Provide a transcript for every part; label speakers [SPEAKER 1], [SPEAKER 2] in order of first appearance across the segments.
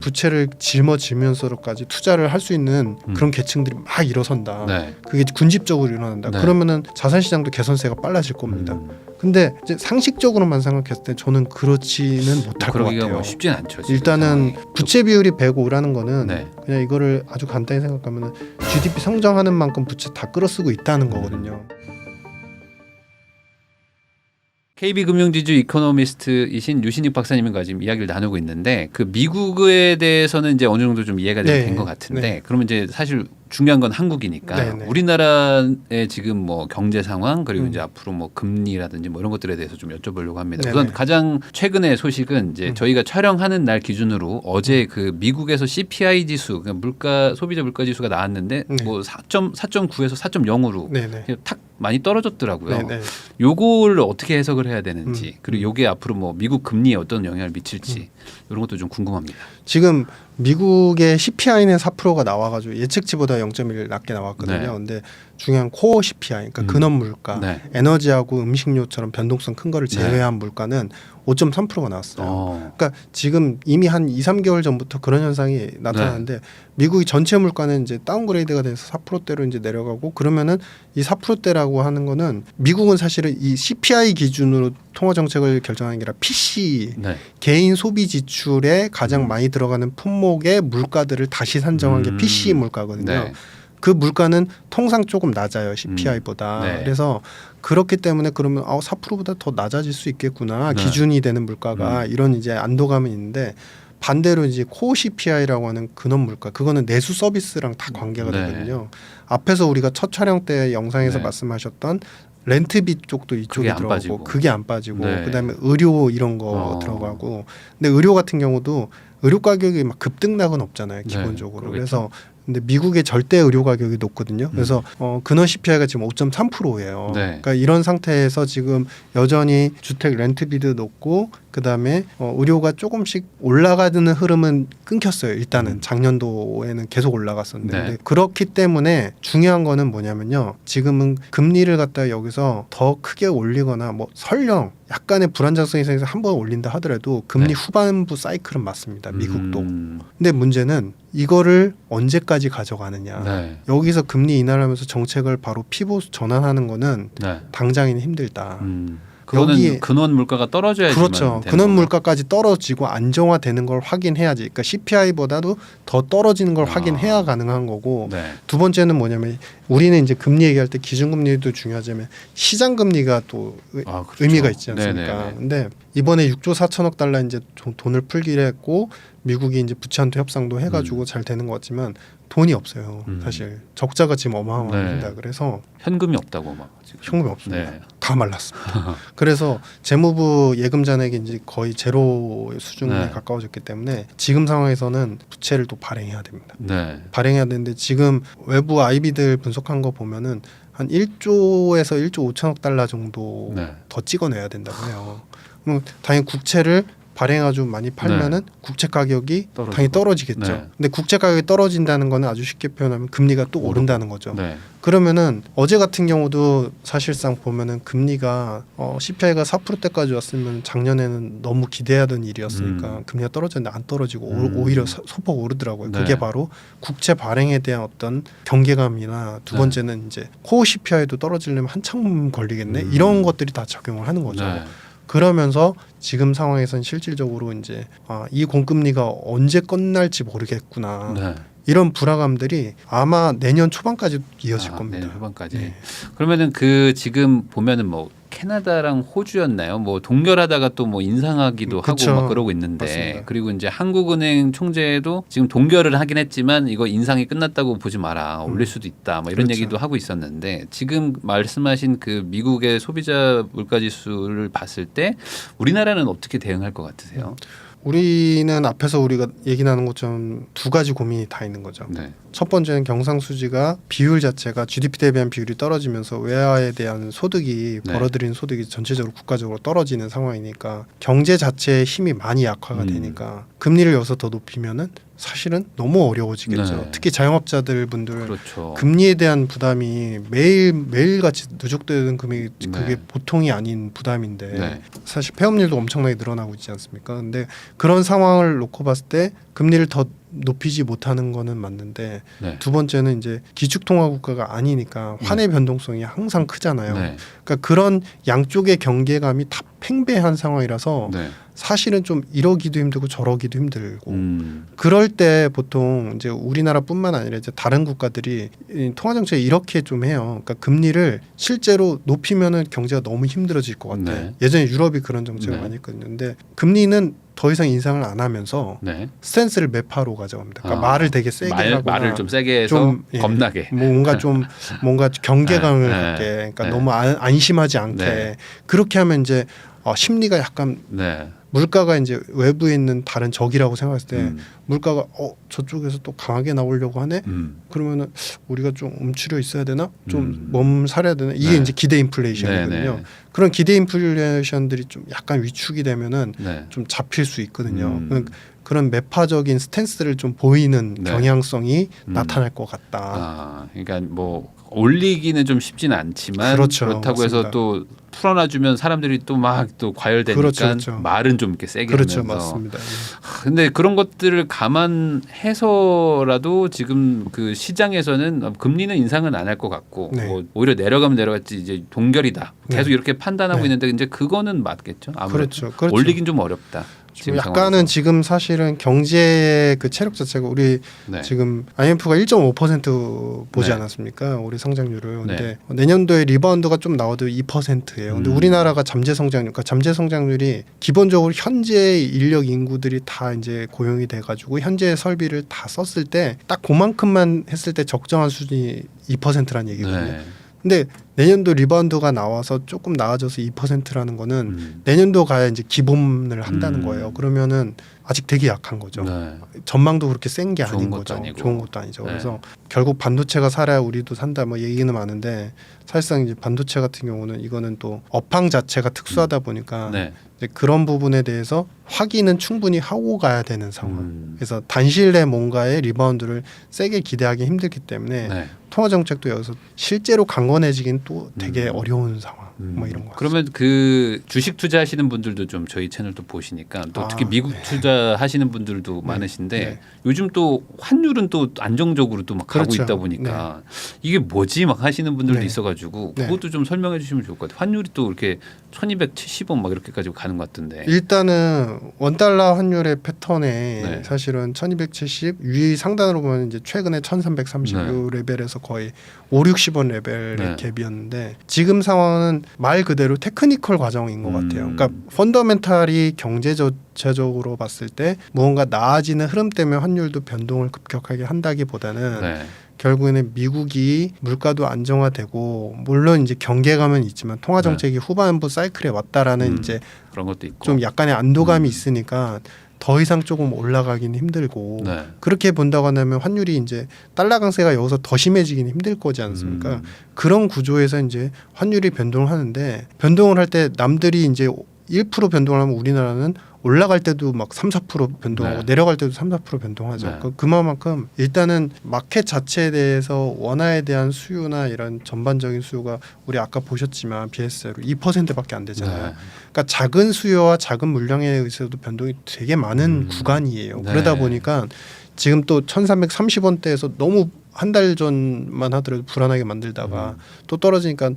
[SPEAKER 1] 부채를 짊어지면서까지 투자를 할 수 있는 그런 계층들이 막 일어선다.
[SPEAKER 2] 네.
[SPEAKER 1] 그게 군집적으로 일어난다.
[SPEAKER 2] 네.
[SPEAKER 1] 그러면은 자산시장도 개선세가 빨라질 겁니다. 근데 이제 상식적으로만 생각했을 때 저는 그렇지는 못할 것
[SPEAKER 2] 그러기가
[SPEAKER 1] 같아요.
[SPEAKER 2] 뭐 쉽진 않죠. 지금
[SPEAKER 1] 일단은
[SPEAKER 2] 상황이.
[SPEAKER 1] 부채 비율이 105라는 거는
[SPEAKER 2] 네.
[SPEAKER 1] 그냥 이거를 아주 간단히 생각하면 GDP 성장하는 만큼 부채 다 끌어쓰고 있다는 거거든요.
[SPEAKER 2] KB금융지주 이코노미스트이신 유신익 박사님과 지금 이야기를 나누고 있는데 그 미국에 대해서는 이제 어느 정도 좀 이해가
[SPEAKER 1] 네.
[SPEAKER 2] 된 것 같은데
[SPEAKER 1] 네.
[SPEAKER 2] 그러면 이제 사실 중요한 건 한국이니까
[SPEAKER 1] 네, 네.
[SPEAKER 2] 우리나라의 지금 뭐 경제 상황 그리고 이제 앞으로 뭐 금리라든지 뭐 이런 것들에 대해서 좀 여쭤보려고 합니다.
[SPEAKER 1] 네,
[SPEAKER 2] 우선
[SPEAKER 1] 네.
[SPEAKER 2] 가장 최근의 소식은 이제 저희가 촬영하는 날 기준으로 어제 그 미국에서 CPI 지수 그러니까 물가 소비자 물가 지수가 나왔는데
[SPEAKER 1] 네.
[SPEAKER 2] 뭐 4.9에서 4.0으로
[SPEAKER 1] 네네.
[SPEAKER 2] 탁 많이 떨어졌더라고요.
[SPEAKER 1] 네네.
[SPEAKER 2] 요거를 어떻게 해석을 해야 되는지 그리고 요게 앞으로 뭐 미국 금리에 어떤 영향을 미칠지 이런 것도 좀 궁금합니다.
[SPEAKER 1] 지금 미국의 CPI는 4%가 나와가지고 예측치보다 0.1 낮게 나왔거든요.
[SPEAKER 2] 네.
[SPEAKER 1] 근데 중요한 코어 CPI, 그러니까 근원 물가,
[SPEAKER 2] 네.
[SPEAKER 1] 에너지하고 음식료처럼 변동성 큰 거를 제외한 물가는 5.3%가 나왔어요. 그러니까 지금 이미 한 2, 3개월 전부터 그런 현상이 나타나는데 미국이 전체 물가는 이제 다운그레이드가 돼서 4%대로 이제 내려가고 그러면은 이 4%대라고 하는 거는 미국은 사실은 이 CPI 기준으로 통화 정책을 결정하는 게 아니라 PC
[SPEAKER 2] 네.
[SPEAKER 1] 개인 소비 지출에 가장 많이 들어가는 품목의 물가들을 다시 산정한 게 PC 물가거든요.
[SPEAKER 2] 네.
[SPEAKER 1] 그 물가는 통상 조금 낮아요 CPI보다.
[SPEAKER 2] 네.
[SPEAKER 1] 그래서 그렇기 때문에 그러면 4%보다 더 낮아질 수 있겠구나
[SPEAKER 2] 네.
[SPEAKER 1] 기준이 되는 물가가 이런 이제 안도감이 있는데 반대로 이제 코어 CPI라고 하는 근원 물가 그거는 내수 서비스랑 다 관계가
[SPEAKER 2] 네.
[SPEAKER 1] 되거든요. 앞에서 우리가 첫 촬영 때 영상에서
[SPEAKER 2] 네.
[SPEAKER 1] 말씀하셨던 렌트비 쪽도 이쪽에
[SPEAKER 2] 그게 안
[SPEAKER 1] 들어가고
[SPEAKER 2] 빠지고.
[SPEAKER 1] 그게 안 빠지고
[SPEAKER 2] 네.
[SPEAKER 1] 그다음에 의료 이런 거 들어가고 근데 의료 같은 경우도 의료 가격이 막 급등락은 없잖아요 기본적으로.
[SPEAKER 2] 그러겠죠.
[SPEAKER 1] 그래서 근데 미국의 절대 의료 가격이 높거든요. 그래서 근원 CPI가 지금 5.3%예요.
[SPEAKER 2] 네.
[SPEAKER 1] 그러니까 이런 상태에서 지금 여전히 주택 렌트비도 높고 그다음에 의료가 조금씩 올라가는 흐름은 끊겼어요. 일단은 작년도에는 계속 올라갔었는데
[SPEAKER 2] 네.
[SPEAKER 1] 근데 그렇기 때문에 중요한 거는 뭐냐면요. 지금은 금리를 갖다 여기서 더 크게 올리거나 뭐 설령 약간의 불안정성이 생겨서 한 번 올린다 하더라도 금리
[SPEAKER 2] 네.
[SPEAKER 1] 후반부 사이클은 맞습니다. 미국도. 근데 문제는 이거를 언제까지 가져가느냐.
[SPEAKER 2] 네.
[SPEAKER 1] 여기서 금리 인하하면서 정책을 바로 피봇 전환하는 거는
[SPEAKER 2] 네.
[SPEAKER 1] 당장은 힘들다.
[SPEAKER 2] 그거는
[SPEAKER 1] 여기에-
[SPEAKER 2] 근원 물가가 떨어져야지만
[SPEAKER 1] 그렇죠.
[SPEAKER 2] 되는
[SPEAKER 1] 근원
[SPEAKER 2] 거구나.
[SPEAKER 1] 물가까지 떨어지고 안정화되는 걸 확인해야지. 그러니까 CPI보다도 더 떨어지는 걸 확인해야 가능한 거고.
[SPEAKER 2] 네.
[SPEAKER 1] 두 번째는 뭐냐면 우리는 이제 금리 얘기할 때 기준금리도 중요하지만 시장 금리가 또
[SPEAKER 2] 그렇죠.
[SPEAKER 1] 의미가 있지 않습니까?
[SPEAKER 2] 네네네.
[SPEAKER 1] 근데 이번에 6조 4천억 달러 이제 돈을 풀기로 했고 미국이 이제 부채한도 협상도 해가지고 잘 되는 것 같지만 돈이 없어요. 사실 적자가 지금 어마어마합니다.
[SPEAKER 2] 네.
[SPEAKER 1] 그래서
[SPEAKER 2] 현금이 없다고 막 지금.
[SPEAKER 1] 현금이 없습니다.
[SPEAKER 2] 네.
[SPEAKER 1] 다 말랐습니다. 그래서 재무부 예금 잔액이 이제 거의 제로 수준에
[SPEAKER 2] 네.
[SPEAKER 1] 가까워졌기 때문에 지금 상황에서는 부채를 또 발행해야 됩니다.
[SPEAKER 2] 네.
[SPEAKER 1] 발행해야 되는데 지금 외부 IB들 분석한 거 보면은 한 1조에서 1조 5천억 달러 정도
[SPEAKER 2] 네.
[SPEAKER 1] 더 찍어내야 된다고 해요. 그럼 당연히 국채를 발행아주 많이 팔면은 국채 가격이
[SPEAKER 2] 떨어지고.
[SPEAKER 1] 당연히 떨어지겠죠.
[SPEAKER 2] 네.
[SPEAKER 1] 근데 국채 가격이 떨어진다는 거는 아주 쉽게 표현하면 금리가 또 오른다는 거죠.
[SPEAKER 2] 네.
[SPEAKER 1] 그러면은 어제 같은 경우도 사실상 보면은 금리가 CPI가 4%대까지 왔으면 작년에는 너무 기대하던 일이었으니까 금리가 떨어졌는데 안 떨어지고 오히려 소폭 오르더라고요.
[SPEAKER 2] 네.
[SPEAKER 1] 그게 바로 국채 발행에 대한 어떤 경계감이나 두
[SPEAKER 2] 네.
[SPEAKER 1] 번째는 이제 코어 CPI도 떨어지려면 한참 걸리겠네. 이런 것들이 다 작용을 하는 거죠.
[SPEAKER 2] 네.
[SPEAKER 1] 그러면서 지금 상황에서는 실질적으로 이제 이 공금리가 언제 끝날지 모르겠구나.
[SPEAKER 2] 네.
[SPEAKER 1] 이런 불안감들이 아마 내년 초반까지 이어질 겁니다.
[SPEAKER 2] 내년 후반까지.
[SPEAKER 1] 네.
[SPEAKER 2] 그러면은 그 지금 보면은 뭐 캐나다랑 호주였나요? 뭐 동결하다가 또 뭐 인상하기도
[SPEAKER 1] 그쵸.
[SPEAKER 2] 하고 막 그러고 있는데
[SPEAKER 1] 맞습니다.
[SPEAKER 2] 그리고 이제 한국은행 총재도 지금 동결을 하긴 했지만 이거 인상이 끝났다고 보지 마라. 올릴 수도 있다. 뭐 이런
[SPEAKER 1] 그렇죠.
[SPEAKER 2] 얘기도 하고 있었는데 지금 말씀하신 그 미국의 소비자 물가 지수를 봤을 때 우리나라는 어떻게 대응할 것 같으세요?
[SPEAKER 1] 우리는 앞에서 우리가 얘기 나눈 것처럼 두 가지 고민이 다 있는 거죠.
[SPEAKER 2] 네.
[SPEAKER 1] 첫 번째는 경상수지가 비율 자체가 GDP 대비한 비율이 떨어지면서 외화에 대한 소득이
[SPEAKER 2] 네.
[SPEAKER 1] 벌어들인 소득이 전체적으로 국가적으로 떨어지는 상황이니까 경제 자체의 힘이 많이 약화가 되니까 금리를 여기서 더 높이면은 사실은 너무 어려워지겠죠.
[SPEAKER 2] 네.
[SPEAKER 1] 특히 자영업자들 분들
[SPEAKER 2] 그렇죠.
[SPEAKER 1] 금리에 대한 부담이 매일 같이 누적되는 금액이 그게
[SPEAKER 2] 네.
[SPEAKER 1] 보통이 아닌 부담인데
[SPEAKER 2] 네.
[SPEAKER 1] 사실 폐업률도 엄청나게 늘어나고 있지 않습니까? 근데 그런 상황을 놓고 봤을 때 금리를 더 높이지 못하는 거는 맞는데
[SPEAKER 2] 네.
[SPEAKER 1] 두 번째는 이제 기축통화 국가가 아니니까 환의 변동성이 항상 크잖아요.
[SPEAKER 2] 네.
[SPEAKER 1] 그러니까 그런 양쪽의 경계감이 다 팽배한 상황이라서
[SPEAKER 2] 네.
[SPEAKER 1] 사실은 좀 이러기도 힘들고 저러기도 힘들고 그럴 때 보통 이제 우리나라뿐만 아니라 이제 다른 국가들이 이 통화 정책을 이렇게 좀 해요. 그러니까 금리를 실제로 높이면은 경제가 너무 힘들어질 것 같아.
[SPEAKER 2] 네.
[SPEAKER 1] 예전에 유럽이 그런 정책을
[SPEAKER 2] 네.
[SPEAKER 1] 많이 했거든요. 근데 금리는 더 이상 인상을 안 하면서
[SPEAKER 2] 네.
[SPEAKER 1] 스탠스를 매파로 가져갑니다. 그러니까
[SPEAKER 2] 아,
[SPEAKER 1] 말을 되게 세게 하거나
[SPEAKER 2] 말을 좀 세게 해서
[SPEAKER 1] 좀, 예,
[SPEAKER 2] 겁나게.
[SPEAKER 1] 뭔가 경계감을
[SPEAKER 2] 네,
[SPEAKER 1] 갖게,
[SPEAKER 2] 네,
[SPEAKER 1] 그러니까
[SPEAKER 2] 네.
[SPEAKER 1] 너무 안심하지 않게
[SPEAKER 2] 네.
[SPEAKER 1] 그렇게 하면 이제 심리가 약간
[SPEAKER 2] 네.
[SPEAKER 1] 물가가 이제 외부에 있는 다른 적이라고 생각했을 때
[SPEAKER 2] 음.
[SPEAKER 1] 물가가 저쪽에서 또 강하게 나오려고 하네. 그러면은 우리가 좀 움츠려 있어야 되나? 좀 몸살해야 되나? 이게
[SPEAKER 2] 네.
[SPEAKER 1] 이제 기대 인플레이션이거든요.
[SPEAKER 2] 네, 네.
[SPEAKER 1] 그런 기대 인플레이션들이 좀 약간 위축이 되면은
[SPEAKER 2] 네.
[SPEAKER 1] 좀 잡힐 수 있거든요. 그런 매파적인 스탠스를 좀 보이는
[SPEAKER 2] 네.
[SPEAKER 1] 경향성이 나타날 것 같다.
[SPEAKER 2] 아, 그러니까 뭐 올리기는 좀 쉽지는 않지만
[SPEAKER 1] 그렇죠.
[SPEAKER 2] 그렇다고 해서
[SPEAKER 1] 맞습니다.
[SPEAKER 2] 또 풀어놔주면 사람들이 또 막 또 과열되니까
[SPEAKER 1] 그렇죠, 그렇죠.
[SPEAKER 2] 말은 좀 이렇게 세게
[SPEAKER 1] 그렇죠,
[SPEAKER 2] 하면서.
[SPEAKER 1] 맞습니다.
[SPEAKER 2] 근데 그런 것들을 감안해서라도 지금 그 시장에서는 금리는 인상은 안 할 것 같고
[SPEAKER 1] 네.
[SPEAKER 2] 뭐 오히려 내려가면 내려갔지 이제 동결이다. 계속
[SPEAKER 1] 네.
[SPEAKER 2] 이렇게 판단하고
[SPEAKER 1] 네.
[SPEAKER 2] 있는데 이제 그거는 맞겠죠. 아무래도
[SPEAKER 1] 그렇죠.
[SPEAKER 2] 올리긴 좀 어렵다.
[SPEAKER 1] 지금
[SPEAKER 2] 지금
[SPEAKER 1] 약간은
[SPEAKER 2] 상황에서.
[SPEAKER 1] 지금 사실은 경제의 그 체력 자체가 우리
[SPEAKER 2] 네.
[SPEAKER 1] 지금 IMF가 1.5% 보지
[SPEAKER 2] 네.
[SPEAKER 1] 않았습니까? 우리 성장률을. 근데
[SPEAKER 2] 네.
[SPEAKER 1] 내년도에 리바운드가 좀 나와도 2%예요. 근데 우리나라가 잠재 성장률, 그러니까 잠재 성장률이 기본적으로 현재 인력 인구들이 다 이제 고용이 돼가지고 현재 설비를 다 썼을 때 딱 그만큼만 했을 때 적정한 수준이 2%라는 얘기거든요.
[SPEAKER 2] 네.
[SPEAKER 1] 근데 내년도 리바운드가 나와서 조금 나아져서 2%라는 거는 내년도 가야 이제 기본을 한다는 거예요. 그러면은 아직 되게 약한 거죠.
[SPEAKER 2] 네.
[SPEAKER 1] 전망도 그렇게 센 게
[SPEAKER 2] 좋은
[SPEAKER 1] 아닌
[SPEAKER 2] 것도
[SPEAKER 1] 거죠.
[SPEAKER 2] 아니고.
[SPEAKER 1] 좋은 것도 아니죠.
[SPEAKER 2] 네.
[SPEAKER 1] 그래서 결국 반도체가 살아야 우리도 산다 뭐 얘기는 많은데 사실상 이제 반도체 같은 경우는 이거는 또 업황 자체가 특수하다 보니까
[SPEAKER 2] 네.
[SPEAKER 1] 이제 그런 부분에 대해서 확인은 충분히 하고 가야 되는 상황. 그래서 단시일 내 뭔가의 리바운드를 세게 기대하기 힘들기 때문에
[SPEAKER 2] 네.
[SPEAKER 1] 통화 정책도 여기서 실제로 강건해지긴 또 되게 어려운 상황. 뭐 이런 거.
[SPEAKER 2] 그러면 그 주식 투자하시는 분들도 좀 저희 채널도 보시니까 또 특히 미국
[SPEAKER 1] 네.
[SPEAKER 2] 투자하시는 분들도 많으신데
[SPEAKER 1] 네.
[SPEAKER 2] 요즘 또 환율은 또 안정적으로 또 막 가고
[SPEAKER 1] 그렇죠.
[SPEAKER 2] 있다 보니까 이게 뭐지 막 하시는 분들도
[SPEAKER 1] 네.
[SPEAKER 2] 있어가지고
[SPEAKER 1] 네.
[SPEAKER 2] 그것도 좀 설명해 주시면 좋을 것 같아요. 환율이 또 이렇게 1,270원 막 이렇게까지 가는 것 같은데.
[SPEAKER 1] 일단은 원달러 환율의 패턴에
[SPEAKER 2] 네.
[SPEAKER 1] 사실은 1270 위 상단으로 보면 이제 최근에 1330
[SPEAKER 2] 네.
[SPEAKER 1] 요 레벨에서 거의 5, 60원 레벨의
[SPEAKER 2] 네.
[SPEAKER 1] 갭이었는데 지금 상황은 말 그대로 테크니컬 과정인 것 같아요. 그러니까 펀더멘탈이 경제 전체적으로 봤을 때 무언가 나아지는 흐름 때문에 환율도 변동을 급격하게 한다기보다는
[SPEAKER 2] 네.
[SPEAKER 1] 결국에는 미국이 물가도 안정화되고 물론 이제 경계감은 있지만 통화 정책이 후반부 사이클에 왔다라는 이제
[SPEAKER 2] 그런 것도 있고.
[SPEAKER 1] 좀 약간의 안도감이 있으니까 더 이상 조금 올라가기는 힘들고
[SPEAKER 2] 네.
[SPEAKER 1] 그렇게 본다고 한다면 환율이 이제 달러 강세가 여기서 더 심해지기는 힘들 거지 않습니까? 그런 구조에서 이제 환율이 변동을 하는데 변동을 할 때 남들이 이제 1% 변동을 하면 우리나라는 올라갈 때도 막 3, 4% 변동하고
[SPEAKER 2] 네.
[SPEAKER 1] 내려갈 때도 3, 4% 변동하죠.
[SPEAKER 2] 네.
[SPEAKER 1] 그만큼 일단은 마켓 자체에 대해서 원화에 대한 수요나 이런 전반적인 수요가 우리 아까 보셨지만 BS로 2%밖에 안 되잖아요.
[SPEAKER 2] 네.
[SPEAKER 1] 그러니까 작은 수요와 작은 물량에 의해서도 변동이 되게 많은 구간이에요.
[SPEAKER 2] 네.
[SPEAKER 1] 그러다 보니까 지금 또 1330원대에서 너무 한 달 전만 하더라도 불안하게 만들다가 또 떨어지니까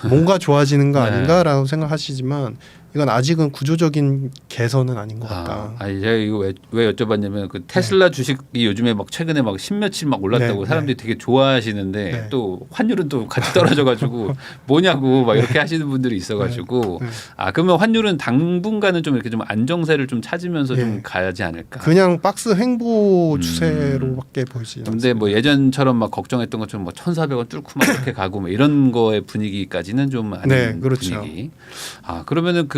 [SPEAKER 1] 뭔가 좋아지는 거
[SPEAKER 2] 네.
[SPEAKER 1] 아닌가라고 생각하시지만 이건 아직은 구조적인 개선은 아닌 것 같다.
[SPEAKER 2] 아니 제가 이거 왜 여쭤봤냐면 그 테슬라 주식이 요즘에 막 최근에 막 십몇칠 막 올랐다고
[SPEAKER 1] 네,
[SPEAKER 2] 사람들이 되게 좋아하시는데
[SPEAKER 1] 네.
[SPEAKER 2] 또 환율은 또 같이 떨어져가지고 뭐냐고 막 이렇게 하시는 분들이 있어가지고
[SPEAKER 1] 네.
[SPEAKER 2] 아 그러면 환율은 당분간은 좀 이렇게 좀 안정세를 좀 찾으면서
[SPEAKER 1] 네.
[SPEAKER 2] 좀 가야지 않을까.
[SPEAKER 1] 그냥 박스 횡보 추세로밖에 보이지 않습니다.
[SPEAKER 2] 근데 뭐 예전처럼 우리처럼 막 걱정했던 것처럼 뭐 1,400원 뚫고 막 이렇게 가고 뭐 이런 거의 분위기까지는 좀 아닌
[SPEAKER 1] 네, 그렇죠.
[SPEAKER 2] 분위기. 그러면은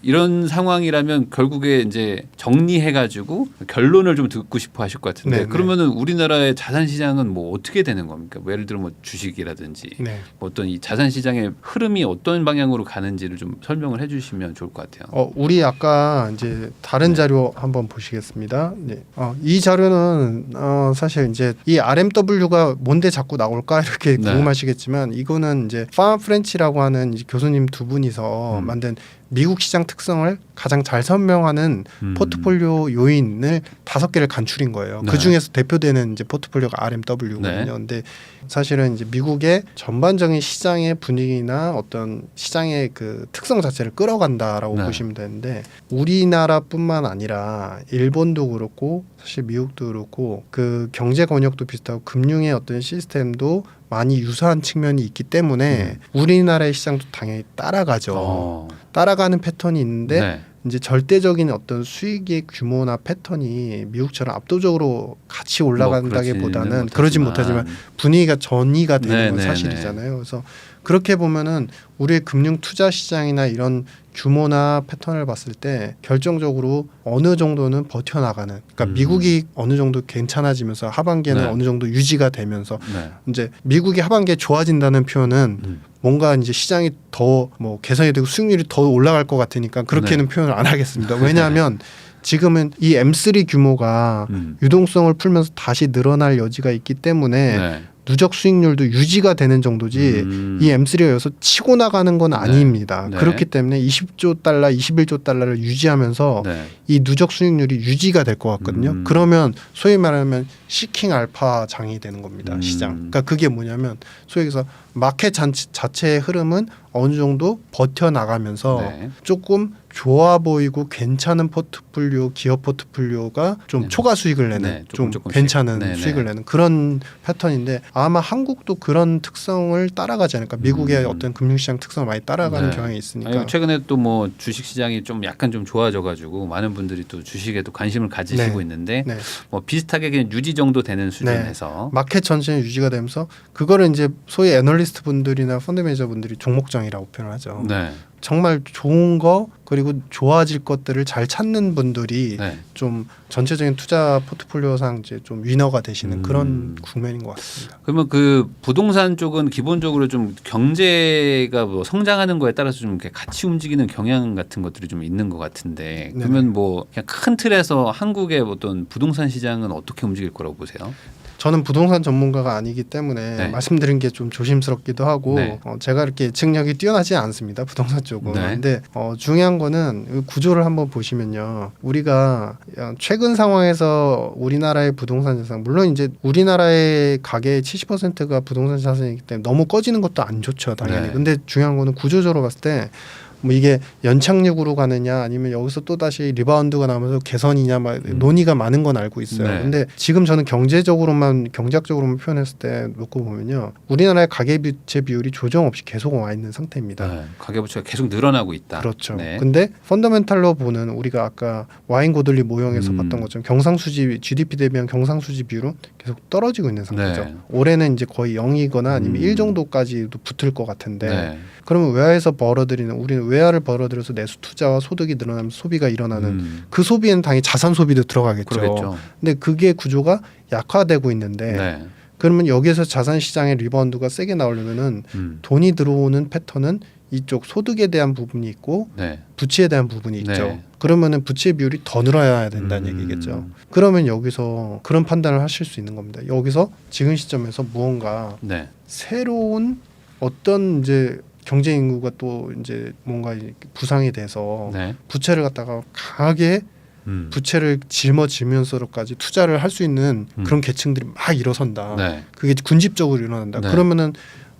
[SPEAKER 2] 이런 상황이라면 결국에 이제 정리해가지고 결론을 좀 듣고 싶어 하실 것 같은데
[SPEAKER 1] 네,
[SPEAKER 2] 그러면은 우리나라의 자산 시장은 뭐 어떻게 되는 겁니까? 뭐 예를 들어 뭐 주식이라든지
[SPEAKER 1] 네.
[SPEAKER 2] 뭐 어떤 이 자산 시장의 흐름이 어떤 방향으로 가는지를 좀 설명을 해주시면 좋을 것 같아요.
[SPEAKER 1] 우리 아까 이제 다른 자료 한번 보시겠습니다. 네. 이 자료는 사실 이제 이 RMW가 뭔데 자꾸 나올까 이렇게
[SPEAKER 2] 네.
[SPEAKER 1] 궁금하시겠지만 이거는 이제 파마 프렌치라고 하는 이제 교수님 두 분이서 만든 미국 시장 특성을 가장 잘 설명하는 포트폴리오 요인을 5개를 간추린 거예요.
[SPEAKER 2] 네.
[SPEAKER 1] 그 중에서 대표되는 이제 포트폴리오가 RMW거든요.
[SPEAKER 2] 네.
[SPEAKER 1] 근데 사실은 이제 미국의 전반적인 시장의 분위기나 어떤 시장의 그 특성 자체를 끌어간다라고
[SPEAKER 2] 네.
[SPEAKER 1] 보시면 되는데 우리나라뿐만 아니라 일본도 그렇고 사실 미국도 그렇고 그 경제 권역도 비슷하고 금융의 어떤 시스템도 많이 유사한 측면이 있기 때문에 우리나라의 시장도 당연히 따라가죠. 따라가는 패턴이 있는데
[SPEAKER 2] 네.
[SPEAKER 1] 이제 절대적인 어떤 수익의 규모나 패턴이 미국처럼 압도적으로 같이 올라간다기보다는 그러진 못하지만 분위기가 전이가 되는 건 사실이잖아요. 그래서 그렇게 보면은 우리의 금융 투자 시장이나 이런 규모나 패턴을 봤을 때 결정적으로 어느 정도는 버텨나가는. 그러니까 미국이 어느 정도 괜찮아지면서 하반기에는
[SPEAKER 2] 네.
[SPEAKER 1] 어느 정도 유지가 되면서
[SPEAKER 2] 네.
[SPEAKER 1] 이제 미국이 하반기에 좋아진다는 표현은 뭔가 이제 시장이 더 뭐 개선이 되고 수익률이 더 올라갈 것 같으니까 그렇게는 표현을 안 하겠습니다. 왜냐하면 지금은 이 M3 규모가 유동성을 풀면서 다시 늘어날 여지가 있기 때문에
[SPEAKER 2] 네.
[SPEAKER 1] 누적 수익률도 유지가 되는 정도지 이 M3가 여기서 치고 나가는 건 아닙니다.
[SPEAKER 2] 네.
[SPEAKER 1] 그렇기 때문에 20조 달러, 21조 달러를 유지하면서
[SPEAKER 2] 네.
[SPEAKER 1] 이 누적 수익률이 유지가 될 것 같거든요. 그러면 소위 말하면 시킹 알파 장이 되는 겁니다. 시장. 그러니까 그게 뭐냐면 소위 해서 마켓 자체의 흐름은 어느 정도 버텨나가면서
[SPEAKER 2] 네.
[SPEAKER 1] 조금 좋아 보이고 괜찮은 포트폴리오, 기업 포트폴리오가 좀 초과 수익을 내는
[SPEAKER 2] 네,
[SPEAKER 1] 좀
[SPEAKER 2] 조금씩.
[SPEAKER 1] 괜찮은
[SPEAKER 2] 네네.
[SPEAKER 1] 수익을 내는 그런 패턴인데 아마 한국도 그런 특성을 따라가지 않을까. 미국의 어떤 금융시장 특성을 많이 따라가는
[SPEAKER 2] 네.
[SPEAKER 1] 경향이 있으니까.
[SPEAKER 2] 아니, 최근에 또 뭐 주식 시장이 좀 약간 좀 좋아져가지고 많은 분들이 또 주식에도 관심을 가지시고
[SPEAKER 1] 네.
[SPEAKER 2] 있는데
[SPEAKER 1] 네.
[SPEAKER 2] 뭐 비슷하게 그냥 유지 정도 되는 수준에서
[SPEAKER 1] 마켓 전체는 유지가 되면서 그거를 이제 소위 애널리스트 분들이나 펀드 매니저 분들이 종목장이라고 표현하죠.
[SPEAKER 2] 네.
[SPEAKER 1] 정말 좋은 거 그리고 좋아질 것들을 잘 찾는 분들이
[SPEAKER 2] 네.
[SPEAKER 1] 좀 전체적인 투자 포트폴리오상 이제 좀 위너가 되시는 그런 국면인 것 같습니다.
[SPEAKER 2] 그러면 그 부동산 쪽은 기본적으로 좀 경제가 뭐 성장하는 거에 따라서 좀 이렇게 같이 움직이는 경향 같은 것들이 좀 있는 것 같은데 그러면 뭐 그냥 큰 틀에서 한국의 어떤 부동산 시장은 어떻게 움직일 거라고 보세요?
[SPEAKER 1] 저는 부동산 전문가가 아니기 때문에
[SPEAKER 2] 네.
[SPEAKER 1] 말씀드린 게 좀 조심스럽기도 하고
[SPEAKER 2] 네.
[SPEAKER 1] 제가 이렇게 예측력이 뛰어나지 않습니다. 부동산 쪽은.
[SPEAKER 2] 네.
[SPEAKER 1] 근데 중요한 거는 구조를 한번 보시면요. 우리가 최근 상황에서 우리나라의 부동산 자산 물론 이제 우리나라의 가계의 70%가 부동산 자산이기 때문에 너무 꺼지는 것도 안 좋죠. 당연히.
[SPEAKER 2] 네.
[SPEAKER 1] 근데 중요한 거는 구조적으로 봤을 때 뭐 이게 연착륙으로 가느냐 아니면 여기서 또 다시 리바운드가 나면서 개선이냐 막 논의가 많은 건 알고 있어요.
[SPEAKER 2] 네.
[SPEAKER 1] 근데 지금 저는 경제학적으로만 표현했을 때 놓고 보면요, 우리나라의 가계부채 비율이 조정 없이 계속 와 있는 상태입니다.
[SPEAKER 2] 네. 가계부채가 계속 늘어나고 있다.
[SPEAKER 1] 그렇죠.
[SPEAKER 2] 네.
[SPEAKER 1] 근데 펀더멘탈로 보는 우리가 아까 와인 고들리 모형에서 봤던 것처럼 경상수지 GDP 대비한 경상수지 비율은 계속 떨어지고 있는 상태죠.
[SPEAKER 2] 네.
[SPEAKER 1] 올해는 이제 거의 0이거나 아니면 1 정도까지도 붙을 것 같은데
[SPEAKER 2] 네.
[SPEAKER 1] 그러면 외화에서 벌어들이는 우리는 외화를 벌어들여서 내수 투자와 소득이 늘어나면서 소비가 일어나는 그 소비에는 당연히 자산 소비도 들어가겠죠.
[SPEAKER 2] 그러겠죠.
[SPEAKER 1] 근데 그게 구조가 약화되고 있는데
[SPEAKER 2] 네.
[SPEAKER 1] 그러면 여기에서 자산 시장의 리바운드가 세게 나오려면은 돈이 들어오는 패턴은 이쪽 소득에 대한 부분이 있고
[SPEAKER 2] 네.
[SPEAKER 1] 부채에 대한 부분이 있죠.
[SPEAKER 2] 네.
[SPEAKER 1] 그러면은 부채 비율이 더 늘어야 된다는 얘기겠죠. 그러면 여기서 그런 판단을 하실 수 있는 겁니다. 여기서 지금 시점에서 무언가
[SPEAKER 2] 네.
[SPEAKER 1] 새로운 어떤 이제 경제 인구가 또 이제 뭔가 부상이 돼서
[SPEAKER 2] 네.
[SPEAKER 1] 부채를 갖다가 강하게 부채를 짊어지면서까지 투자를 할 수 있는 그런 계층들이 막 일어선다.
[SPEAKER 2] 네.
[SPEAKER 1] 그게 군집적으로 일어난다.
[SPEAKER 2] 네.
[SPEAKER 1] 그러면은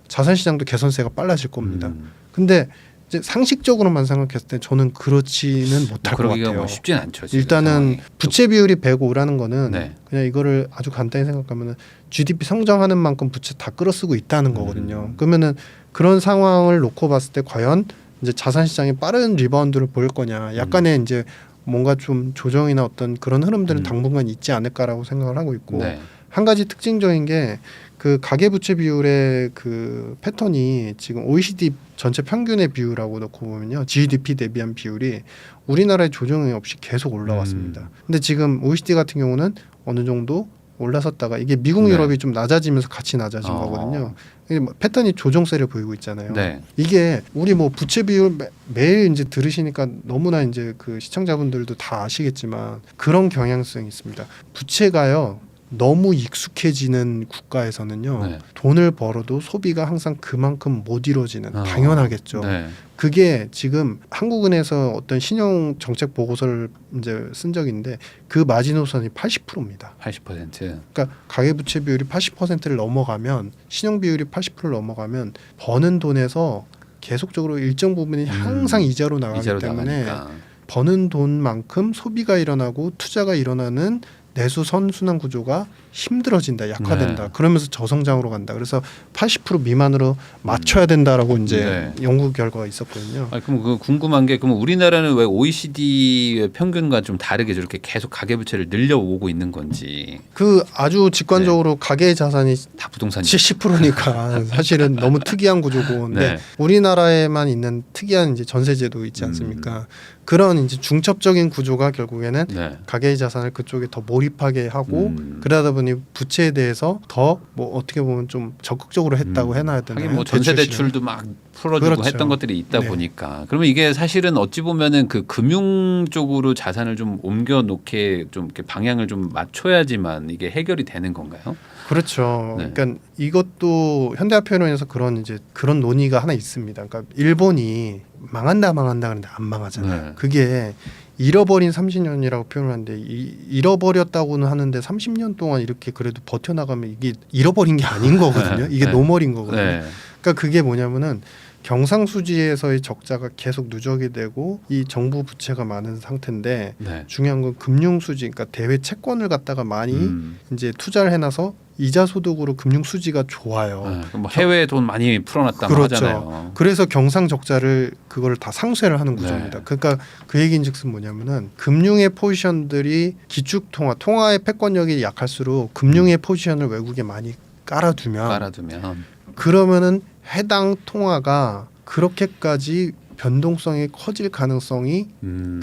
[SPEAKER 1] 자산 시장도 개선세가 빨라질 겁니다. 근데 이제 상식적으로만 생각했을 때 저는 그렇지는 못할 것
[SPEAKER 2] 그러기가
[SPEAKER 1] 같아요.
[SPEAKER 2] 뭐 쉽진 않죠. 지금
[SPEAKER 1] 일단은
[SPEAKER 2] 상황이.
[SPEAKER 1] 부채 비율이 105라는 거는
[SPEAKER 2] 네.
[SPEAKER 1] 그냥 이거를 아주 간단히 생각하면은 GDP 성장하는 만큼 부채 다 끌어쓰고 있다는 거거든요. 그러면은 그런 상황을 놓고 봤을 때 과연 이제 자산 시장이 빠른 리바운드를 보일 거냐, 약간의 이제 뭔가 좀 조정이나 어떤 그런 흐름들은
[SPEAKER 2] 음.
[SPEAKER 1] 당분간 있지 않을까라고 생각을 하고 있고
[SPEAKER 2] 네.
[SPEAKER 1] 한 가지 특징적인 게 그 가계부채 비율의 그 패턴이 지금 OECD 전체 평균의 비율하고 놓고 보면요, GDP 대비한 비율이 우리나라의 조정이 없이 계속 올라왔습니다. 근데 지금 OECD 같은 경우는 어느 정도 올라섰다가 이게 미국,
[SPEAKER 2] 네.
[SPEAKER 1] 유럽이 좀 낮아지면서 같이 낮아진 거거든요. 이게 뭐 패턴이 조정세를 보이고 있잖아요.
[SPEAKER 2] 네.
[SPEAKER 1] 이게 우리 뭐 부채 비율 매일 이제 들으시니까 너무나 이제 그 시청자분들도 다 아시겠지만 그런 경향성이 있습니다. 부채가요, 너무 익숙해지는 국가에서는요,
[SPEAKER 2] 네.
[SPEAKER 1] 돈을 벌어도 소비가 항상 그만큼 못 이루어지는, 당연하겠죠.
[SPEAKER 2] 네.
[SPEAKER 1] 그게 지금 한국은행에서 어떤 신용 정책 보고서를 이제 쓴 적인데 그 마지노선이 80%입니다.
[SPEAKER 2] 80%.
[SPEAKER 1] 그러니까 가계부채 비율이 80%를 넘어가면, 신용 비율이 80%를 넘어가면 버는 돈에서 계속적으로 일정 부분이 항상 이자로 나가기
[SPEAKER 2] 이자로
[SPEAKER 1] 때문에
[SPEAKER 2] 나가니까.
[SPEAKER 1] 버는 돈만큼 소비가 일어나고 투자가 일어나는 내수 선순환 구조가 힘들어진다, 약화된다.
[SPEAKER 2] 네.
[SPEAKER 1] 그러면서 저성장으로 간다. 그래서 80% 미만으로 맞춰야 된다라고 이제
[SPEAKER 2] 네.
[SPEAKER 1] 연구 결과가 있었거든요.
[SPEAKER 2] 아, 그럼 그 궁금한 게 그럼 우리나라는 왜 OECD 평균과 좀 다르게 저렇게 계속 가계부채를 늘려오고 있는 건지.
[SPEAKER 1] 그 아주 직관적으로 가계 자산이
[SPEAKER 2] 다 부동산이.
[SPEAKER 1] 70%니까 사실은 너무 특이한 구조고, 근데
[SPEAKER 2] 네.
[SPEAKER 1] 우리나라에만 있는 특이한 이제 전세제도 있지 않습니까? 그런 이제 중첩적인 구조가 결국에는
[SPEAKER 2] 네.
[SPEAKER 1] 가계의 자산을 그쪽에 더 몰입하게 하고 그러다 보니 부채에 대해서 더 뭐 어떻게 보면 좀 적극적으로 했다고 해놔야 되나요?
[SPEAKER 2] 하긴 뭐 전세
[SPEAKER 1] 대출
[SPEAKER 2] 대출도 막 풀어주고
[SPEAKER 1] 그렇죠.
[SPEAKER 2] 했던 것들이 있다
[SPEAKER 1] 네.
[SPEAKER 2] 보니까 그러면 이게 사실은 어찌 보면은 그 금융 쪽으로 자산을 좀 옮겨 놓게 좀 이렇게 방향을 좀 맞춰야지만 이게 해결이 되는 건가요?
[SPEAKER 1] 그렇죠.
[SPEAKER 2] 네.
[SPEAKER 1] 그러니까 이것도 현대화폐론에서 그런 이제 그런 논의가 하나 있습니다. 그러니까 일본이 망한다 그러는데 안 망하잖아요.
[SPEAKER 2] 네.
[SPEAKER 1] 그게 잃어버린 30년이라고 표현을 하는데 잃어버렸다고는 하는데 30년 동안 이렇게 그래도 버텨나가면 이게 잃어버린 게 아닌 거거든요. 이게
[SPEAKER 2] 네.
[SPEAKER 1] 노멀인 거거든요.
[SPEAKER 2] 네.
[SPEAKER 1] 그러니까 그게 뭐냐면은 경상수지에서의 적자가 계속 누적이 되고 이 정부 부채가 많은 상태인데
[SPEAKER 2] 네.
[SPEAKER 1] 중요한 건 금융수지, 그러니까 대외 채권을 갖다가 많이 이제 투자를 해놔서 이자 소득으로 금융수지가 좋아요.
[SPEAKER 2] 네. 뭐 해외에 돈 많이 풀어놨다고
[SPEAKER 1] 그렇죠.
[SPEAKER 2] 하잖아요.
[SPEAKER 1] 그래서 경상 적자를 그걸 다 상쇄를 하는 구조입니다.
[SPEAKER 2] 네.
[SPEAKER 1] 그러니까 그 얘기인즉슨 뭐냐면은 금융의 포지션들이 통화의 패권력이 약할수록 금융의 포지션을 외국에 많이 깔아두면 그러면은 해당 통화가 그렇게까지 변동성이 커질 가능성이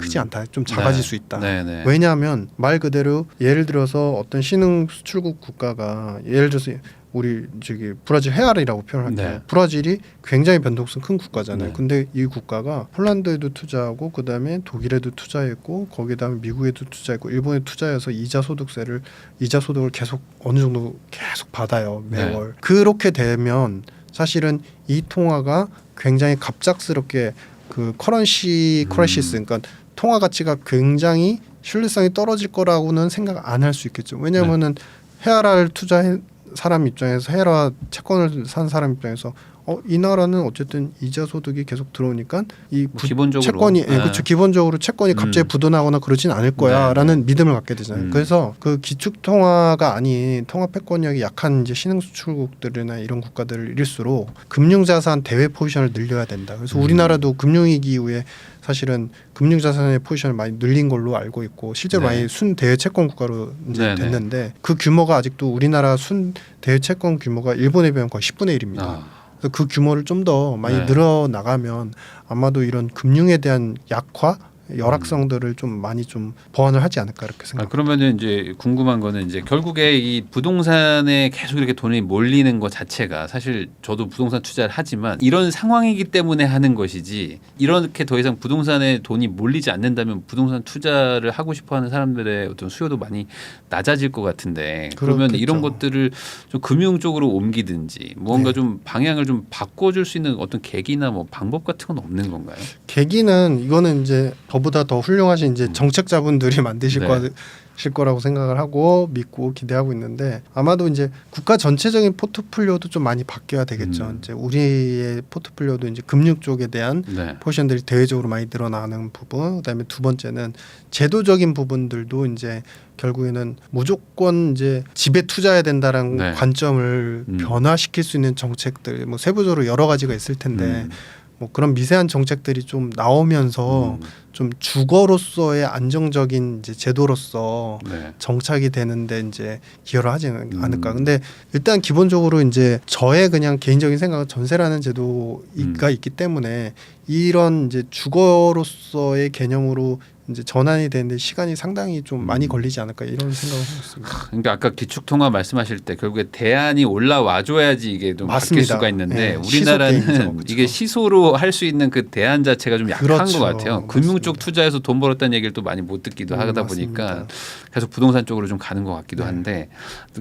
[SPEAKER 1] 크지 않다. 좀 작아질
[SPEAKER 2] 네.
[SPEAKER 1] 수 있다.
[SPEAKER 2] 네, 네.
[SPEAKER 1] 왜냐하면 말 그대로 예를 들어서 어떤 신흥 수출국 국가가 예를 들어서 우리 저기 브라질 헤아리라고 표현할게요.
[SPEAKER 2] 네.
[SPEAKER 1] 브라질이 굉장히 변동성 큰 국가잖아요.
[SPEAKER 2] 네.
[SPEAKER 1] 근데 이 국가가 폴란드에도 투자하고 그다음에 독일에도 투자했고 거기다음에 미국에도 투자했고 일본에 투자해서 이자 소득을 계속 어느 정도 계속 받아요. 매월.
[SPEAKER 2] 네.
[SPEAKER 1] 그렇게 되면 사실은 이 통화가 굉장히 갑작스럽게 그 커런시 크라이시스, 그러니까 통화 가치가 굉장히 신뢰성이 떨어질 거라고는 생각 안 할 수 있겠죠. 왜냐하면은 헤아라를 투자한 사람 입장에서 헤아라 채권을 산 사람 입장에서 이 나라는 어쨌든 이자 소득이 계속 들어오니까 이
[SPEAKER 2] 기본적으로
[SPEAKER 1] 채권이 그렇죠. 기본적으로 채권이 갑자기 부도나거나 그러진 않을 거야라는 믿음을 갖게 되잖아요. 그래서 그 기축 통화가 아닌 통화 패권력이 약한 이제 신흥 수출국들이나 이런 국가들일수록 금융자산 대외 포지션을 늘려야 된다. 그래서 우리나라도 금융위기 이후에 사실은 금융자산의 포지션을 많이 늘린 걸로 알고 있고 실제로 많이 순 대외 채권 국가로 이제 됐는데 그 규모가 아직도 우리나라 순 대외 채권 규모가 일본에 비하면 거의 10분의 1입니다. 그 규모를 좀 더 많이 늘어 나가면 아마도 이런 금융에 대한 약화, 열악성들을 좀 많이 좀 보완을 하지 않을까 이렇게 생각합니다.
[SPEAKER 2] 그러면은 이제 궁금한 거는 이제 결국에 이 부동산에 계속 이렇게 돈이 몰리는 것 자체가 사실 저도 부동산 투자를 하지만 이런 상황이기 때문에 하는 것이지 이렇게 더 이상 부동산에 돈이 몰리지 않는다면 부동산 투자를 하고 싶어하는 사람들의 어떤 수요도 많이 낮아질 것 같은데 그러면
[SPEAKER 1] 그렇겠죠.
[SPEAKER 2] 이런 것들을 좀 금융 쪽으로 옮기든지 뭔가
[SPEAKER 1] 네.
[SPEAKER 2] 좀 방향을 좀 바꿔줄 수 있는 어떤 계기나 뭐 방법 같은 건 없는 건가요?
[SPEAKER 1] 계기는 이거는 이제 저보다 더 훌륭하신 이제 정책자분들이 만드실 거라고 생각을 하고 믿고 기대하고 있는데 아마도 이제 국가 전체적인 포트폴리오도 좀 많이 바뀌어야 되겠죠. 이제 우리의 포트폴리오도 이제 금융 쪽에 대한 포지션들이 대외적으로 많이 늘어나는 부분, 그다음에 두 번째는 제도적인 부분들도 이제 결국에는 무조건 이제 집에 투자해야 된다라는 관점을 변화시킬 수 있는 정책들, 뭐 세부적으로 여러 가지가 있을 텐데. 뭐 그런 미세한 정책들이 좀 나오면서 좀 주거로서의 안정적인 이제 제도로서
[SPEAKER 2] 네.
[SPEAKER 1] 정착이 되는데 이제 기여를 하지 않을까. 근데 일단 기본적으로 이제 저의 그냥 개인적인 생각은 전세라는 제도가 있기 때문에 이런 이제 주거로서의 개념으로 이제 전환이 되는데 시간이 상당히 좀 많이 걸리지 않을까 이런 생각을 하고 있습니다.
[SPEAKER 2] 그러니까 아까 기축통화 말씀하실 때 결국에 대안이 올라와줘야지 이게 좀 바뀔
[SPEAKER 1] 맞습니다.
[SPEAKER 2] 수가 있는데
[SPEAKER 1] 네,
[SPEAKER 2] 우리나라는
[SPEAKER 1] 시소 게임이죠. 그렇죠.
[SPEAKER 2] 이게 시소로 할 수 있는 그 대안 자체가 좀 약한
[SPEAKER 1] 그렇죠.
[SPEAKER 2] 것 같아요. 금융 쪽
[SPEAKER 1] 맞습니다.
[SPEAKER 2] 투자해서 돈 벌었다는 얘기를 또 많이 못 듣기도 하다
[SPEAKER 1] 맞습니다.
[SPEAKER 2] 보니까 계속 부동산 쪽으로 좀 가는 것 같기도
[SPEAKER 1] 네.
[SPEAKER 2] 한데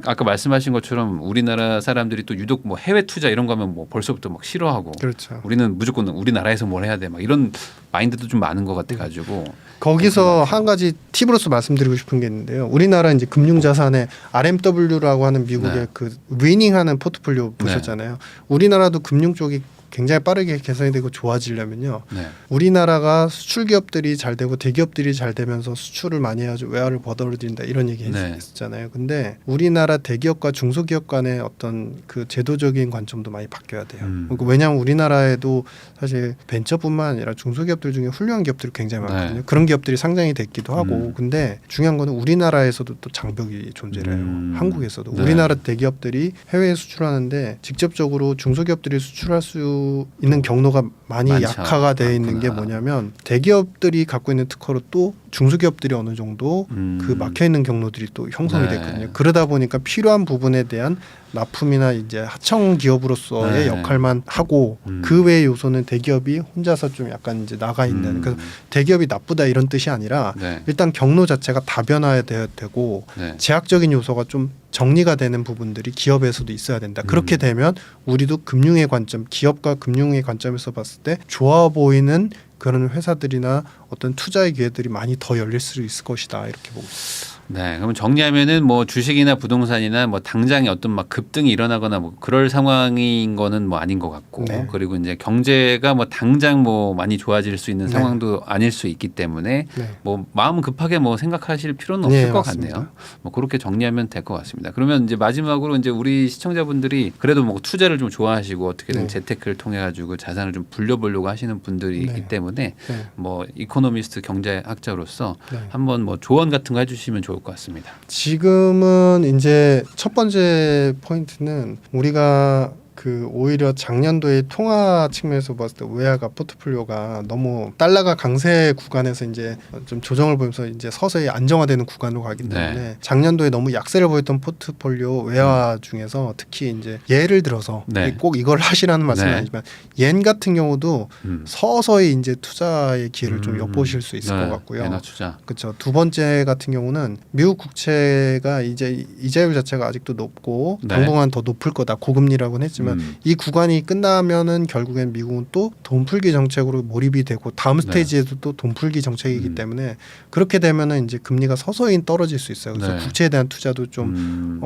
[SPEAKER 2] 아까 말씀하신 것처럼 우리나라 사람들이 또 유독 뭐 해외 투자 이런 거 하면 뭐 벌써부터 막 싫어하고
[SPEAKER 1] 그렇죠.
[SPEAKER 2] 우리는 무조건 우리나라에서 뭘 해야 돼 막 이런 마인드도 좀 많은 것 같아가지고
[SPEAKER 1] 거기서 한 가지 팁으로서 말씀드리고 싶은 게 있는데요. 우리나라 이제 금융자산의 RMW라고 하는 미국의
[SPEAKER 2] 네.
[SPEAKER 1] 그 위닝하는 포트폴리오 보셨잖아요. 우리나라도 금융 쪽이 굉장히 빠르게 개선이 되고 좋아지려면요.
[SPEAKER 2] 네.
[SPEAKER 1] 우리나라가 수출 기업들이 잘 되고 대기업들이 잘 되면서 수출을 많이 해가지고 외화를 벌어들인다 이런 얘기
[SPEAKER 2] 네.
[SPEAKER 1] 했었잖아요. 근데 우리나라 대기업과 중소기업 간의 어떤 그 제도적인 관점도 많이 바뀌어야 돼요. 그러니까 왜냐하면 우리나라에도 사실 벤처뿐만 아니라 중소기업들 중에 훌륭한 기업들이 굉장히 많거든요.
[SPEAKER 2] 네.
[SPEAKER 1] 그런 기업들이 상장이 됐기도 하고 근데 중요한 거는 우리나라에서도 또 장벽이 존재해요. 한국에서도
[SPEAKER 2] 네.
[SPEAKER 1] 우리나라 대기업들이 해외에 수출하는데 직접적으로 중소기업들이 수출할 수 있는 경로가 많이
[SPEAKER 2] 많지
[SPEAKER 1] 약화가 돼 있는 게
[SPEAKER 2] 않구나.
[SPEAKER 1] 뭐냐면 대기업들이 갖고 있는 특허로 또 중소기업들이 어느 정도 그 막혀 있는 경로들이 또 형성이
[SPEAKER 2] 네.
[SPEAKER 1] 됐거든요. 그러다 보니까 필요한 부분에 대한 납품이나 이제 하청 기업으로서의
[SPEAKER 2] 네.
[SPEAKER 1] 역할만 하고 그 외의 요소는 대기업이 혼자서 좀 약간 이제 나가 있는. 그래서 대기업이 나쁘다 이런 뜻이 아니라
[SPEAKER 2] 네.
[SPEAKER 1] 일단 경로 자체가 다변화돼야 되고
[SPEAKER 2] 네.
[SPEAKER 1] 제약적인 요소가 좀 정리가 되는 부분들이 기업에서도 있어야 된다. 그렇게 되면 우리도 금융의 관점, 기업과 금융의 관점에서 봤을 때 좋아 보이는 그런 회사들이나 어떤 투자의 기회들이 많이 더 열릴 수 있을 것이다. 이렇게 보고 있습니다.
[SPEAKER 2] 네, 그럼 정리하면은 뭐 주식이나 부동산이나 뭐 당장에 어떤 막 급등이 일어나거나 뭐 그럴 상황인 거는 뭐 아닌 것 같고
[SPEAKER 1] 네.
[SPEAKER 2] 그리고 이제 경제가 뭐 당장 뭐 많이 좋아질 수 있는
[SPEAKER 1] 네.
[SPEAKER 2] 상황도 아닐 수 있기 때문에
[SPEAKER 1] 네.
[SPEAKER 2] 뭐 마음 급하게 뭐 생각하실 필요는 없을
[SPEAKER 1] 네,
[SPEAKER 2] 것
[SPEAKER 1] 맞습니다.
[SPEAKER 2] 같네요. 뭐 그렇게 정리하면 될 것 같습니다. 그러면 이제 마지막으로 이제 우리 시청자분들이 그래도 뭐 투자를 좀 좋아하시고 어떻게든
[SPEAKER 1] 네.
[SPEAKER 2] 재테크를 통해 가지고 자산을 좀 불려보려고 하시는 분들이
[SPEAKER 1] 네.
[SPEAKER 2] 있기 때문에
[SPEAKER 1] 네.
[SPEAKER 2] 뭐 이코노미스트 경제학자로서
[SPEAKER 1] 네.
[SPEAKER 2] 한번 뭐 조언 같은 거 해주시면 좋을 것 같습니다.
[SPEAKER 1] 지금은 이제 첫 번째 포인트는 우리가 그 오히려 작년도에 통화 측면에서 봤을 때 외화가 포트폴리오가 너무 달러가 강세 구간에서 이제 좀 조정을 보면서 이제 서서히 안정화되는 구간으로 가기 때문에
[SPEAKER 2] 네.
[SPEAKER 1] 작년도에 너무 약세를 보였던 포트폴리오 외화 중에서 특히 이제 예를 들어서
[SPEAKER 2] 네.
[SPEAKER 1] 꼭 이걸 하시라는 말씀은
[SPEAKER 2] 네.
[SPEAKER 1] 아니지만 옌 같은 경우도 서서히 이제 투자의 기회를 좀 엿보실 수 있을
[SPEAKER 2] 네.
[SPEAKER 1] 것 같고요.
[SPEAKER 2] 엔화 투자.
[SPEAKER 1] 그렇죠. 두 번째 같은 경우는 미국 국채가 이제 이자율 자체가 아직도 높고
[SPEAKER 2] 네.
[SPEAKER 1] 당분간 더 높을 거다. 고금리라고는 했지만 이 구간이 끝나면은 결국엔 미국은 또 돈풀기 정책으로 몰입이 되고 다음 스테이지에도 또 돈풀기 정책이기 때문에 그렇게 되면은 이제 금리가 서서히 떨어질 수 있어요. 그래서
[SPEAKER 2] 네.
[SPEAKER 1] 국채에 대한 투자도 좀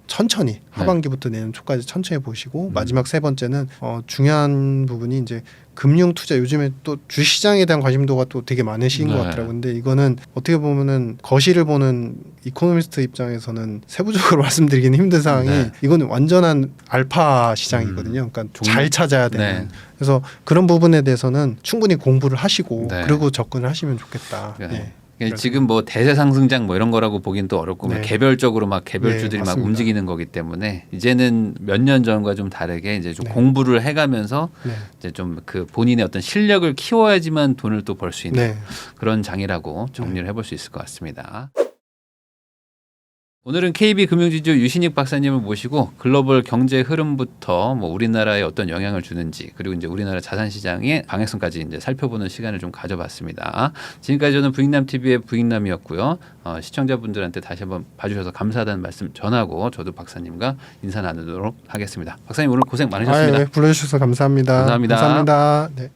[SPEAKER 1] 천천히 하반기부터 내년 초까지 천천히 보시고 마지막 세 번째는 중요한 부분이 이제 금융 투자 요즘에 또 주시장에 대한 관심도가 또 되게 많으신
[SPEAKER 2] 네.
[SPEAKER 1] 것 같더라고요. 근데 이거는 어떻게 보면은 거시를 보는 이코노미스트 입장에서는 세부적으로 말씀드리기는 힘든 상황이
[SPEAKER 2] 네.
[SPEAKER 1] 이거는 완전한 알파 시장이거든요. 그러니까 잘 찾아야 되는.
[SPEAKER 2] 네.
[SPEAKER 1] 그래서 그런 부분에 대해서는 충분히 공부를 하시고
[SPEAKER 2] 네.
[SPEAKER 1] 그리고 접근을 하시면 좋겠다.
[SPEAKER 2] 네.
[SPEAKER 1] 네.
[SPEAKER 2] 지금 뭐 대세 상승장 뭐 이런 거라고 보긴 또 어렵고
[SPEAKER 1] 네.
[SPEAKER 2] 개별적으로 막 개별주들이
[SPEAKER 1] 네,
[SPEAKER 2] 막
[SPEAKER 1] 맞습니다.
[SPEAKER 2] 움직이는 거기 때문에 이제는 몇 년 전과 좀 다르게 이제 좀
[SPEAKER 1] 네.
[SPEAKER 2] 공부를 해가면서
[SPEAKER 1] 네.
[SPEAKER 2] 이제 좀 그 본인의 어떤 실력을 키워야지만 돈을 또 벌 수 있는
[SPEAKER 1] 네.
[SPEAKER 2] 그런 장이라고 정리를 해볼 수 있을 것 같습니다. 오늘은 KB금융지주 유신익 박사님을 모시고 글로벌 경제 흐름부터 뭐 우리나라에 어떤 영향을 주는지 그리고 이제 우리나라 자산 시장의 방향성까지 이제 살펴보는 시간을 좀 가져봤습니다. 지금까지 저는 부익남 TV의 부익남이었고요. 시청자분들한테 다시 한번 봐주셔서 감사하다는 말씀 전하고 저도 박사님과 인사 나누도록 하겠습니다. 박사님 오늘 고생 많으셨습니다.
[SPEAKER 1] 불러주셔서 감사합니다.
[SPEAKER 2] 감사합니다.
[SPEAKER 1] 감사합니다. 네.